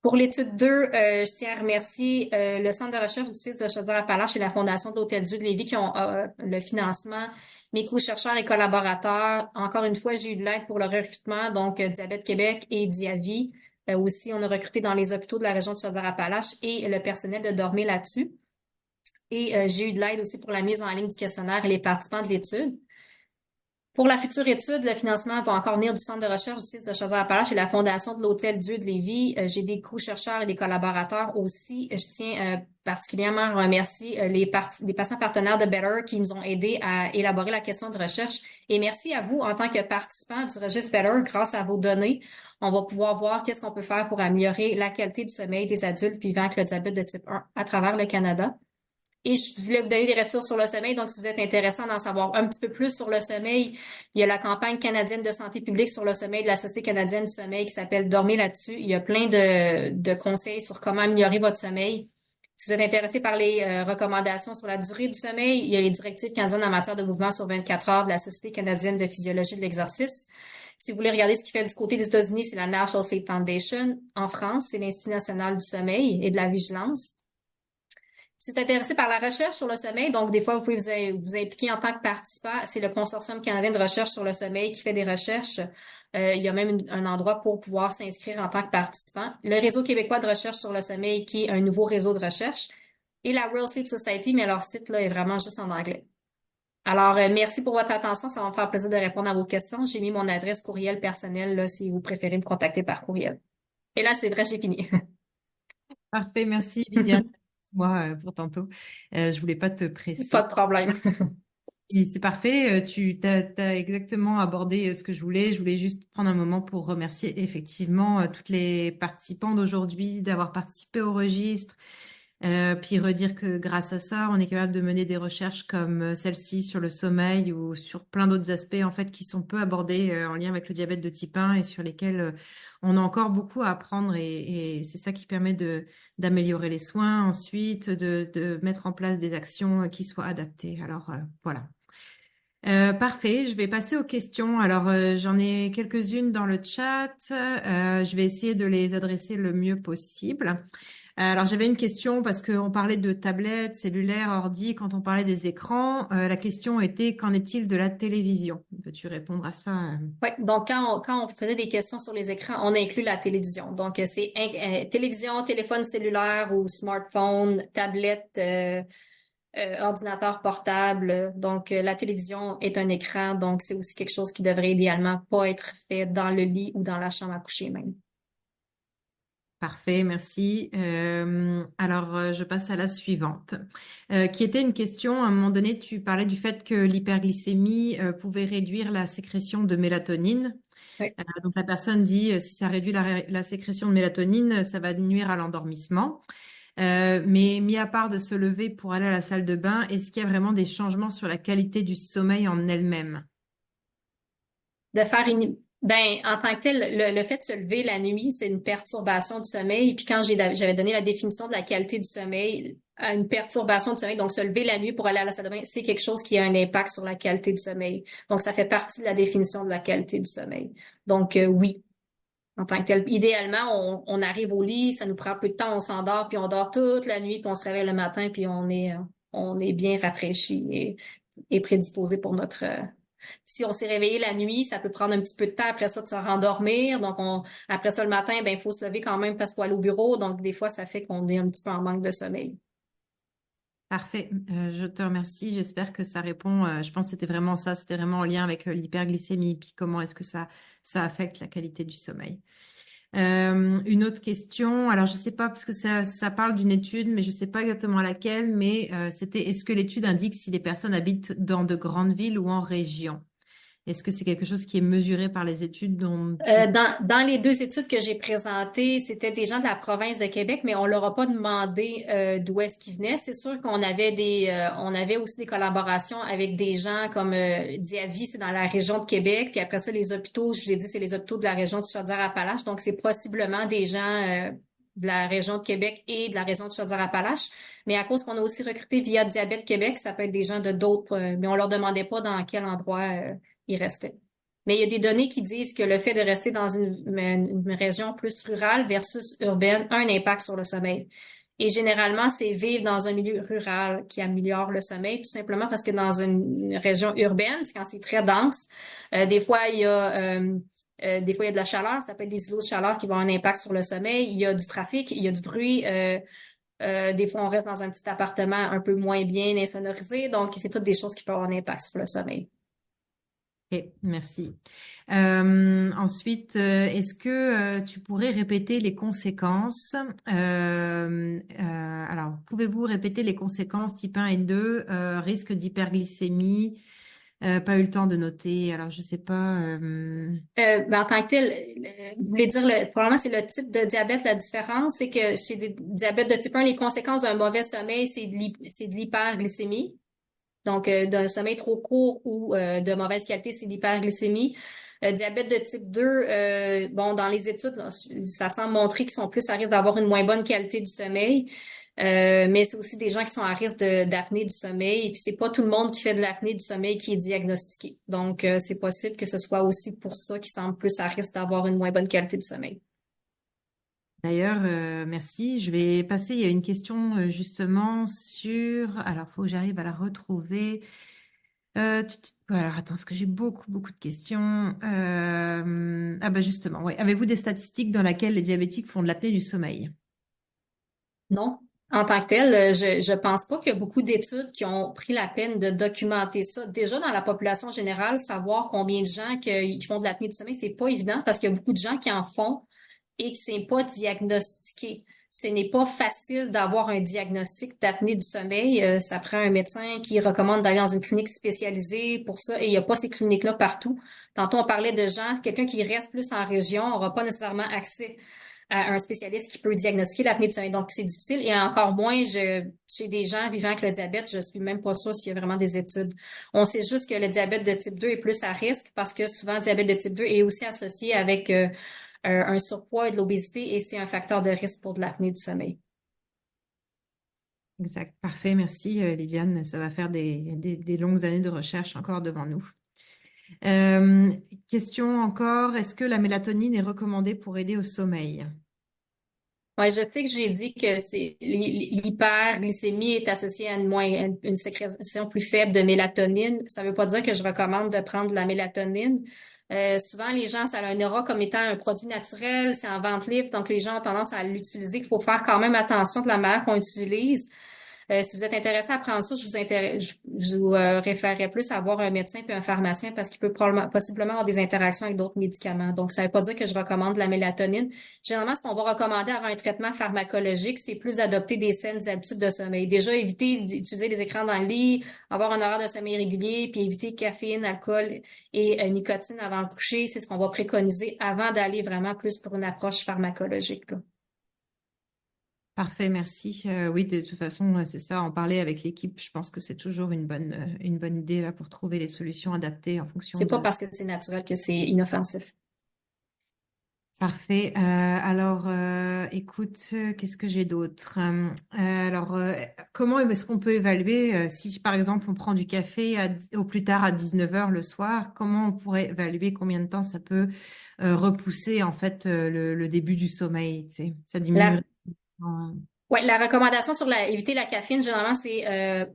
Pour l'étude 2, je tiens à remercier le Centre de recherche du CIS de Chaudière-Appalaches et la Fondation de l'Hôtel-Dieu de Lévis qui ont le financement, mes co-chercheurs et collaborateurs. Encore une fois, j'ai eu de l'aide pour le recrutement, donc Diabète Québec et Diavi. Aussi, on a recruté dans les hôpitaux de la région de Chaudière-Appalaches et le personnel de dormir là-dessus. Et j'ai eu de l'aide aussi pour la mise en ligne du questionnaire et les participants de l'étude. Pour la future étude, le financement va encore venir du Centre de recherche du CIS de Chaudière-Appalaches et la Fondation de l'Hôtel-Dieu de Lévis. J'ai des co-chercheurs et des collaborateurs aussi. Je tiens particulièrement à remercier les patients partenaires de Better qui nous ont aidés à élaborer la question de recherche. Et merci à vous en tant que participants du registre Better. Grâce à vos données, on va pouvoir voir qu'est-ce qu'on peut faire pour améliorer la qualité du sommeil des adultes vivant avec le diabète de type 1 à travers le Canada. Et je voulais vous donner des ressources sur le sommeil. Donc, si vous êtes intéressant d'en savoir un petit peu plus sur le sommeil, il y a la campagne canadienne de santé publique sur le sommeil de la Société canadienne du sommeil qui s'appelle Dormez là-dessus. Il y a plein de conseils sur comment améliorer votre sommeil. Si vous êtes intéressé par les recommandations sur la durée du sommeil, il y a les directives canadiennes en matière de mouvement sur 24 heures de la Société canadienne de physiologie de l'exercice. Si vous voulez regarder ce qui fait du côté des États-Unis, c'est la National Sleep Foundation. En France, c'est l'Institut national du sommeil et de la vigilance. Si vous êtes intéressé par la recherche sur le sommeil, donc des fois, vous pouvez vous impliquer en tant que participant. C'est le Consortium canadien de recherche sur le sommeil qui fait des recherches. Il y a même un endroit pour pouvoir s'inscrire en tant que participant. Le Réseau québécois de recherche sur le sommeil, qui est un nouveau réseau de recherche. Et la World Sleep Society, mais leur site là est vraiment juste en anglais. Alors, merci pour votre attention. Ça va me faire plaisir de répondre à vos questions. J'ai mis mon adresse courriel personnelle là, si vous préférez me contacter par courriel. Et là, c'est vrai, j'ai fini. Parfait, merci Lydiane. Moi, pour tantôt, je voulais pas te Pas presser. de problème. Et c'est parfait, tu t'as exactement abordé ce que je voulais. Je voulais juste prendre un moment pour remercier effectivement toutes les participants d'aujourd'hui d'avoir participé au registre. Puis redire que grâce à ça, on est capable de mener des recherches comme celle-ci sur le sommeil ou sur plein d'autres aspects en fait qui sont peu abordés en lien avec le diabète de type 1 et sur lesquels on a encore beaucoup à apprendre et c'est ça qui permet d'améliorer les soins ensuite, de mettre en place des actions qui soient adaptées. Alors voilà. Parfait, je vais passer aux questions. Alors, j'en ai quelques-unes dans le chat. Je vais essayer de les adresser le mieux possible. Alors, j'avais une question parce qu'on parlait de tablettes, cellulaires, ordi, quand on parlait des écrans. La question était, qu'en est-il de la télévision? Peux-tu répondre à ça? Oui, donc quand on faisait des questions sur les écrans, on inclut la télévision. Donc, c'est télévision, téléphone cellulaire ou smartphone, tablette, ordinateur portable. Donc, la télévision est un écran, donc c'est aussi quelque chose qui devrait idéalement pas être fait dans le lit ou dans la chambre à coucher même. Parfait, merci. Alors, je passe à la suivante, qui était une question. À un moment donné, tu parlais du fait que l'hyperglycémie pouvait réduire la sécrétion de mélatonine. Oui. Donc, la personne dit, si ça réduit la sécrétion de mélatonine, ça va nuire à l'endormissement. Mais mis à part de se lever pour aller à la salle de bain, est-ce qu'il y a vraiment des changements sur la qualité du sommeil en elle-même? De faire ben, en tant que tel, le fait de se lever la nuit, c'est une perturbation du sommeil. Puis quand j'avais donné la définition de la qualité du sommeil, à une perturbation du sommeil, donc se lever la nuit pour aller à la salle de bain, c'est quelque chose qui a un impact sur la qualité du sommeil. Donc, ça fait partie de la définition de la qualité du sommeil. Donc, oui, en tant que tel. Idéalement, on arrive au lit, ça nous prend un peu de temps, on s'endort, puis on dort toute la nuit, puis on se réveille le matin, puis on est bien rafraîchi et prédisposé pour notre, si on s'est réveillé la nuit, ça peut prendre un petit peu de temps après ça de se rendormir. Donc, après ça, le matin, ben, il faut se lever quand même parce qu'il faut aller au bureau. Donc, des fois, ça fait qu'on est un petit peu en manque de sommeil. Parfait, je te remercie. J'espère que ça répond. Je pense que c'était vraiment ça, c'était vraiment en lien avec l'hyperglycémie, puis comment est-ce que ça affecte la qualité du sommeil. Une autre question, alors je ne sais pas parce que ça parle d'une étude, mais je ne sais pas exactement laquelle, mais c'était est-ce que l'étude indique si les personnes habitent dans de grandes villes ou en région? Est-ce que c'est quelque chose qui est mesuré par les études dont tu... Dans les deux études que j'ai présentées, c'était des gens de la province de Québec, mais on leur a pas demandé d'où est-ce qu'ils venaient. C'est sûr qu'on avait on avait aussi des collaborations avec des gens comme Diavi, c'est dans la région de Québec, puis après ça, les hôpitaux, je vous ai dit, c'est les hôpitaux de la région de Chaudière-Appalaches, donc c'est possiblement des gens de la région de Québec et de la région de Chaudière-Appalaches. Mais à cause qu'on a aussi recruté via Diabète Québec, ça peut être des gens de d'autres, mais on leur demandait pas dans quel endroit ils restaient. Mais il y a des données qui disent que le fait de rester dans une région plus rurale versus urbaine a un impact sur le sommeil. Et généralement, c'est vivre dans un milieu rural qui améliore le sommeil, tout simplement parce que dans une région urbaine, c'est quand c'est très dense, des fois des fois il y a de la chaleur, ça peut être des îlots de chaleur qui vont avoir un impact sur le sommeil. Il y a du trafic, il y a du bruit. Des fois, on reste dans un petit appartement un peu moins bien insonorisé, donc c'est toutes des choses qui peuvent avoir un impact sur le sommeil. Ok, merci. Ensuite, est-ce que tu pourrais répéter les conséquences? Alors, pouvez-vous répéter les conséquences type 1 et 2, risque d'hyperglycémie, pas eu le temps de noter, alors je sais pas. Ben, en tant que tel, vous voulez dire, probablement c'est le type de diabète. La différence, c'est que chez des diabètes de type 1, les conséquences d'un mauvais sommeil, c'est de l'hyperglycémie. Donc, d'un sommeil trop court ou de mauvaise qualité, c'est l'hyperglycémie. Diabète de type 2, bon, dans les études, ça semble montrer qu'ils sont plus à risque d'avoir une moins bonne qualité du sommeil. Mais c'est aussi des gens qui sont à risque d'apnée du sommeil. Et puis c'est pas tout le monde qui fait de l'apnée du sommeil qui est diagnostiqué. Donc c'est possible que ce soit aussi pour ça qu'ils semblent plus à risque d'avoir une moins bonne qualité de sommeil. D'ailleurs, merci. Je vais passer. Il y a une question justement sur. Alors, faut que j'arrive à la retrouver. Alors, attends, parce que j'ai beaucoup de questions. Ah bah justement, ouais. Avez-vous des statistiques dans lesquelles les diabétiques font de l'apnée du sommeil? Non. En tant que tel, je pense pas qu'il y a beaucoup d'études qui ont pris la peine de documenter ça. Déjà, dans la population générale, savoir combien de gens qui font de l'apnée du sommeil, c'est pas évident parce qu'il y a beaucoup de gens qui en font et que c'est pas diagnostiqué. Ce n'est pas facile d'avoir un diagnostic d'apnée du sommeil. Ça prend un médecin qui recommande d'aller dans une clinique spécialisée pour ça et il n'y a pas ces cliniques-là partout. Tantôt, on parlait de gens, quelqu'un qui reste plus en région n'aura pas nécessairement accès à un spécialiste qui peut diagnostiquer l'apnée du sommeil. Donc, c'est difficile et encore moins chez des gens vivant avec le diabète, je suis même pas sûre s'il y a vraiment des études. On sait juste que le diabète de type 2 est plus à risque parce que souvent, le diabète de type 2 est aussi associé avec un surpoids et de l'obésité et c'est un facteur de risque pour de l'apnée du sommeil. Exact. Parfait. Merci, Lydiane. Ça va faire des longues années de recherche encore devant nous. Euh, Question encore. Est-ce que la mélatonine est recommandée pour aider au sommeil? Ouais, je sais que j'ai dit que l'hyperglycémie est associée à une sécrétion plus faible de mélatonine. Ça ne veut pas dire que je recommande de prendre de la mélatonine. Souvent, les gens, ça a un aura comme étant un produit naturel, c'est en vente libre, donc les gens ont tendance à l'utiliser. Il faut faire quand même attention de la manière qu'on utilise. Si vous êtes intéressé à prendre ça, je vous référerais plus à voir un médecin puis un pharmacien parce qu'il peut possiblement avoir des interactions avec d'autres médicaments. Donc, ça ne veut pas dire que je recommande la mélatonine. Généralement, ce qu'on va recommander avant un traitement pharmacologique, c'est plus d'adopter des saines habitudes de sommeil. Déjà, éviter d'utiliser les écrans dans le lit, avoir un horaire de sommeil régulier, puis éviter caféine, alcool et nicotine avant le coucher. C'est ce qu'on va préconiser avant d'aller vraiment plus pour une approche pharmacologique, là. Parfait, merci. Oui, de toute façon, c'est ça, en parler avec l'équipe, je pense que c'est toujours une bonne idée là, pour trouver les solutions adaptées en fonction C'est pas de... parce que c'est naturel que c'est inoffensif. Parfait. Alors, écoute, qu'est-ce que j'ai d'autre? Comment est-ce qu'on peut évaluer si, par exemple, on prend du café au plus tard à 19 heures le soir, comment on pourrait évaluer combien de temps ça peut repousser en fait le début du sommeil, tu sais, ça diminue. La Ouais, la recommandation sur éviter la caféine, généralement, c'est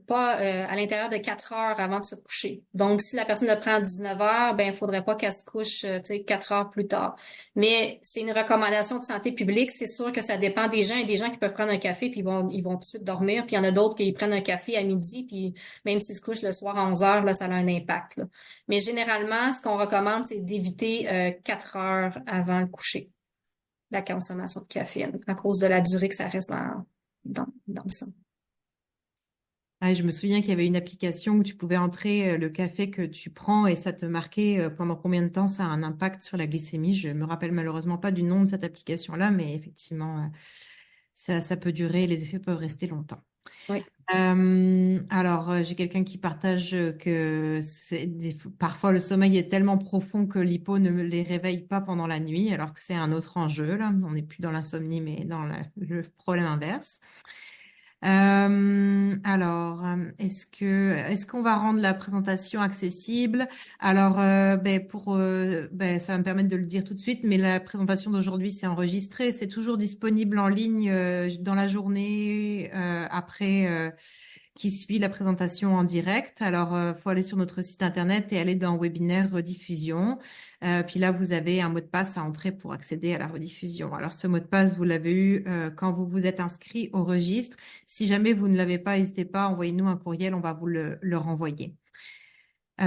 pas à l'intérieur de 4 heures avant de se coucher. Donc, si la personne le prend à 19 heures, ben, il faudrait pas qu'elle se couche, 4 heures plus tard. Mais c'est une recommandation de santé publique. C'est sûr que ça dépend des gens. Il y a des gens qui peuvent prendre un café puis ils vont tout de suite dormir. Puis il y en a d'autres qui prennent un café à midi puis même s'ils se couchent le soir à 11 heures, là, ça a un impact, là. Mais généralement, ce qu'on recommande, c'est d'éviter 4 heures avant le coucher la consommation de caféine à cause de la durée que ça reste dans le sang. Ah, je me souviens qu'il y avait une application où tu pouvais entrer le café que tu prends et ça te marquait pendant combien de temps ça a un impact sur la glycémie. Je me rappelle malheureusement pas du nom de cette application-là, mais effectivement, ça peut durer, les effets peuvent rester longtemps. Oui. J'ai quelqu'un qui partage que parfois le sommeil est tellement profond que l'hypo ne les réveille pas pendant la nuit, alors que c'est un autre enjeu, là. On n'est plus dans l'insomnie, mais dans le problème inverse. Est-ce qu'on va rendre la présentation accessible? Alors, ça va me permettre de le dire tout de suite, mais la présentation d'aujourd'hui, c'est enregistré, c'est toujours disponible en ligne dans la journée après qui suit la présentation en direct. Alors, faut aller sur notre site internet et aller dans webinaire rediffusion. Puis là, vous avez un mot de passe à entrer pour accéder à la rediffusion. Alors, ce mot de passe, vous l'avez eu quand vous vous êtes inscrit au registre. Si jamais vous ne l'avez pas, n'hésitez pas, envoyez-nous un courriel, on va vous le renvoyer. Si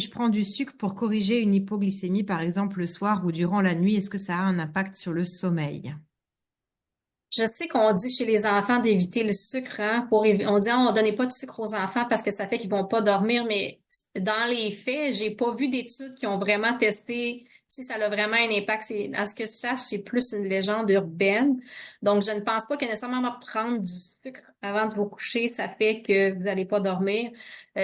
je prends du sucre pour corriger une hypoglycémie, par exemple le soir ou durant la nuit, est-ce que ça a un impact sur le sommeil? Je sais qu'on dit chez les enfants d'éviter le sucre, hein, on dit, on donnait pas de sucre aux enfants parce que ça fait qu'ils vont pas dormir, mais dans les faits, j'ai pas vu d'études qui ont vraiment testé si ça a vraiment un impact. À ce que je sache, c'est plus une légende urbaine. Donc, je ne pense pas que nécessairement prendre du sucre avant de vous coucher, ça fait que vous n'allez pas dormir.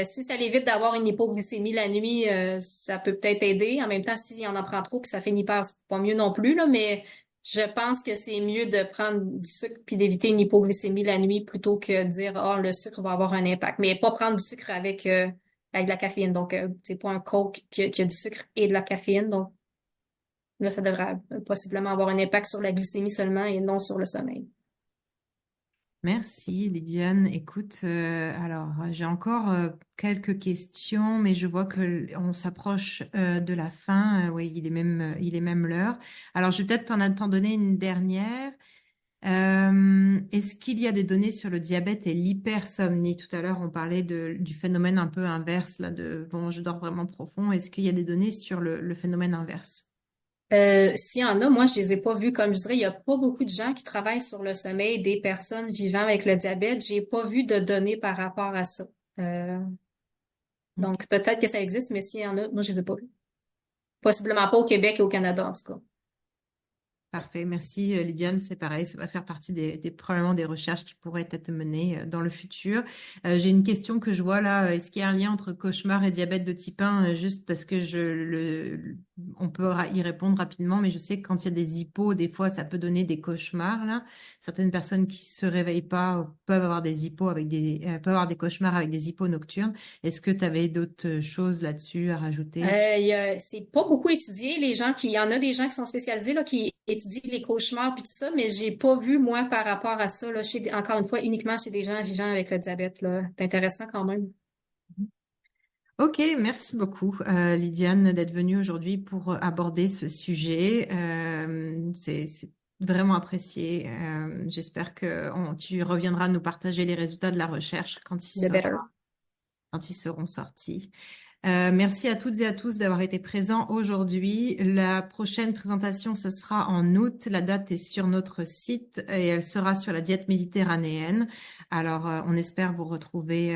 Si ça l'évite d'avoir une hypoglycémie la nuit, ça peut peut-être aider. En même temps, si on en prend trop, que ça fait une hyper, c'est pas mieux non plus, là, mais Je pense que c'est mieux de prendre du sucre puis d'éviter une hypoglycémie la nuit plutôt que de dire, oh, le sucre va avoir un impact. Mais pas prendre du sucre avec de la caféine. Donc, c'est pas un Coke qui a du sucre et de la caféine. Donc, là, ça devrait possiblement avoir un impact sur la glycémie seulement et non sur le sommeil. Merci, Lydiane. Écoute, alors j'ai encore quelques questions, mais je vois que on s'approche de la fin. Oui, il est même l'heure. Alors, je vais peut-être t'en donner une dernière. Est-ce qu'il y a des données sur le diabète et l'hypersomnie? Tout à l'heure, on parlait du phénomène un peu inverse, là, de bon, je dors vraiment profond. Est-ce qu'il y a des données sur le phénomène inverse? S'il y en a, moi, je les ai pas vus. Comme je dirais, il y a pas beaucoup de gens qui travaillent sur le sommeil des personnes vivant avec le diabète. J'ai pas vu de données par rapport à ça. Euh, Ok. donc, peut-être que ça existe, mais s'il y en a, moi, je les ai pas vus. Possiblement pas au Québec et au Canada, en tout cas. Parfait, merci Lydiane, c'est pareil, ça va faire partie probablement des recherches qui pourraient être menées dans le futur. J'ai une question que je vois là, est-ce qu'il y a un lien entre cauchemar et diabète de type 1? Juste parce que on peut y répondre rapidement, mais je sais que quand il y a des hypos, des fois ça peut donner des cauchemars là. Certaines personnes qui se réveillent pas peuvent avoir des hypos peuvent avoir des cauchemars avec des hypos nocturnes. Est-ce que tu avais d'autres choses là-dessus à rajouter? C'est pas beaucoup étudié. Il y en a des gens qui sont spécialisés là, qui étudient les cauchemars puis tout ça, mais j'ai pas vu moi par rapport à ça là, encore une fois uniquement chez des gens vivant avec le diabète là. C'est intéressant quand même. Ok, merci beaucoup, Lydiane, d'être venue aujourd'hui pour aborder ce sujet. C'est vraiment apprécié. J'espère que tu reviendras nous partager les résultats de la recherche The better. quand ils seront sortis. Merci à toutes et à tous d'avoir été présents aujourd'hui. La prochaine présentation, ce sera en août. La date est sur notre site et elle sera sur la diète méditerranéenne. Alors, on espère vous retrouver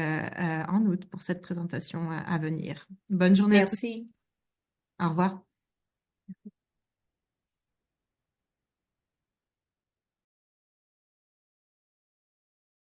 en août pour cette présentation à venir. Bonne journée à tous. Merci. Au revoir.